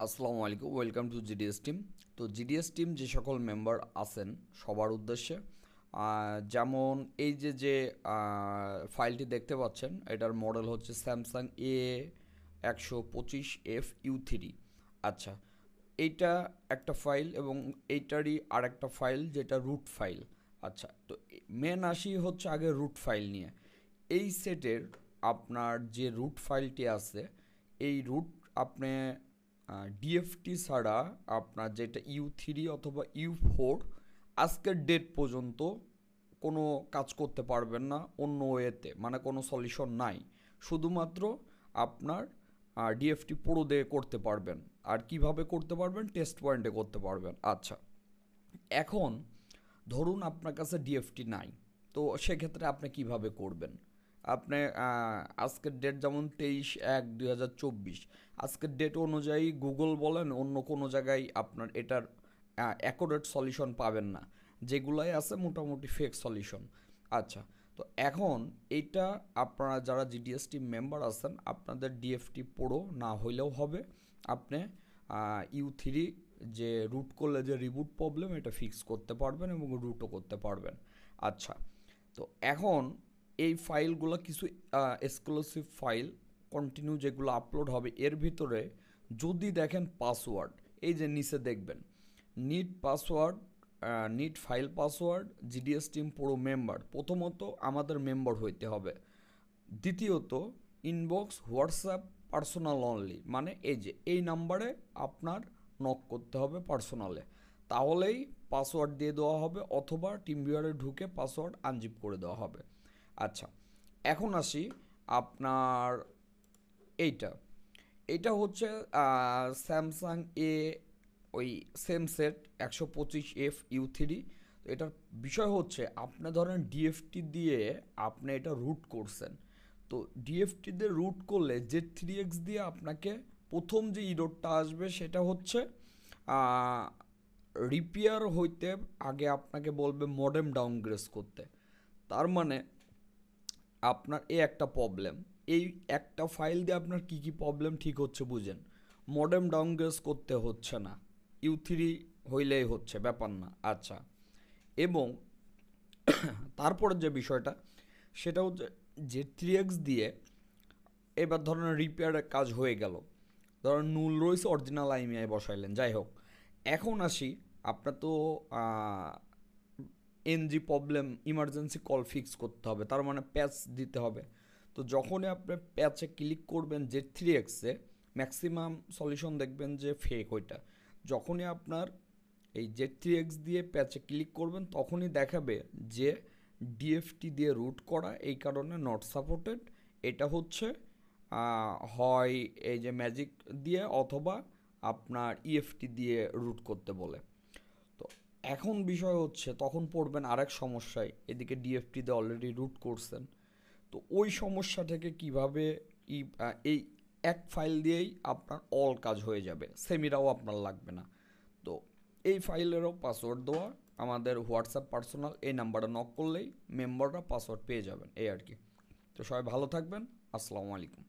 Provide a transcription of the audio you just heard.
আসসালামু আলাইকুম, welcome to GDS team. তো জিডিএস টিম যে সকল মেম্বার আছেন সবার উদ্দেশ্যে যেমন এই যে ফাইলটি দেখতে পাচ্ছেন, এটার মডেল হচ্ছে স্যামসাং A125F U3। আচ্ছা, এইটা একটা ফাইল এবং এইটারই আর একটা ফাইল যেটা রুট ফাইল। আচ্ছা, তো মেন আসি হচ্ছে আগে রুট ফাইল নিয়ে। এই সেটের আপনার যে রুট ফাইলটি আছে, এই রুট আপনি ডিএফটি ছাড়া আপনার যেটা U3 অথবা U4 আজকের ডেট পর্যন্ত কোনো কাজ করতে পারবেন না অন্য ওয়েতে, মানে কোনো সলিউশন নাই। শুধুমাত্র আপনার ডিএফটি পুরো দিয়ে করতে পারবেন। আর কিভাবে করতে পারবেন? টেস্ট পয়েন্টে করতে পারবেন। আচ্ছা, এখন ধরুন আপনার কাছে ডিএফটি নাই, তো সেক্ষেত্রে আপনি কিভাবে করবেন? আপনি আজকের ডেট যেমন 23/1/2024, আজকের ডেট অনুযায়ী গুগল বলেন অন্য কোনো জায়গায় আপনার এটার অ্যাকোরেট সলিউশন পাবেন না, যেগুলাই আছে মোটামুটি ফেক সলিউশন। আচ্ছা, তো এখন এইটা আপনারা যারা জিডিএস টিম মেম্বার আছেন, আপনাদের ডিএফটি পুরো না হইলেও হবে। আপনি U3 যে রুট করলে যে রিবুট প্রবলেম, এটা ফিক্স করতে পারবেন এবং রুটও করতে পারবেন। আচ্ছা, তো এখন এই ফাইলগুলো কিছু এক্সক্লুসিভ ফাইল কন্টিনিউ যেগুলো আপলোড হবে, এর ভিতরে যদি দেখেন পাসওয়ার্ড, এই যে নিচে দেখবেন নিট পাসওয়ার্ড, নিট ফাইল পাসওয়ার্ড, জিডিএস টিম পুরো মেম্বার। প্রথমত আমাদের মেম্বার হইতে হবে। দ্বিতীয়ত ইনবক্স হোয়াটসঅ্যাপ পার্সোনাল অনলি, মানে এই যে এই নাম্বারে আপনার নক করতে হবে পার্সোনালে, তাহলেই পাসওয়ার্ড দিয়ে দেওয়া হবে, অথবা টিম ভিউয়ারে ঢুকে পাসওয়ার্ড আনজিপ করে দেওয়া হবে। আচ্ছা, এখন আসি আপনার এইটা এইটা হচ্ছে স্যামসাং ওই সেম সেট 125F U3। তো এটার বিষয় হচ্ছে, আপনি ধরেন ডিএফটি দিয়ে আপনি এটা রুট করছেন, তো ডিএফটি দিয়ে রুট করলে Z3x দিয়ে আপনাকে প্রথম যে ইরোডটা আসবে সেটা হচ্ছে রিপেয়ার হইতে আগে আপনাকে বলবে মডেম ডাউনগ্রেড করতে। তার মানে আপনার এই একটা প্রবলেম, এই একটা ফাইল দিয়ে আপনার কি কি প্রবলেম ঠিক হচ্ছে বুঝেন। মডেম ডাউনগ্রেড করতে হচ্ছে না, U3 হইলেই হচ্ছে, ব্যাপার না। আচ্ছা, এবং তারপরে যে বিষয়টা সেটা হচ্ছে Z3x দিয়ে এবার ধরেন রিপেয়ারের কাজ হয়ে গেল, ধরেন নুল রয়েছে, অরিজিনাল আইমিআই বসাইলেন, যাই হোক। এখন আসি, আপনার তো এনজি প্রবলেম ইমার্জেন্সি কল ফিক্স করতে হবে, তার মানে প্যাচ দিতে হবে। তো যখনই আপনি প্যাচে ক্লিক করবেন Z3X-এ, ম্যাক্সিমাম সলিউশন দেখবেন যে ফেক ওইটা। যখনই আপনার এই Z3X দিয়ে প্যাচে ক্লিক করবেন, তখনই দেখাবে যে ডিএফটি দিয়ে রুট করা, এই কারণে নট সাপোর্টেড। এটা হচ্ছে হয় এই যে ম্যাজিক দিয়ে, অথবা আপনার ইএফটি দিয়ে রুট করতে বলে। তো এখন বিষয় হচ্ছে, তখন পড়বেন আরেক সমস্যায়, এদিকে ডিএফটি দিয়ে অলরেডি রুট করছেন। তো ওই সমস্যা থেকে কিভাবে এই এক ফাইল দিয়েই আপনার অল কাজ হয়ে যাবে, সেমিরাও আপনার লাগবে না। তো এই ফাইলেরও পাসওয়ার্ড দেওয়া, আমাদের হোয়াটসঅ্যাপ পার্সোনাল এই নাম্বারে নক করলেই মেম্বাররা পাসওয়ার্ড পেয়ে যাবেন, এই আর কি। তো সবাই ভালো থাকবেন। আসসালামু আলাইকুম।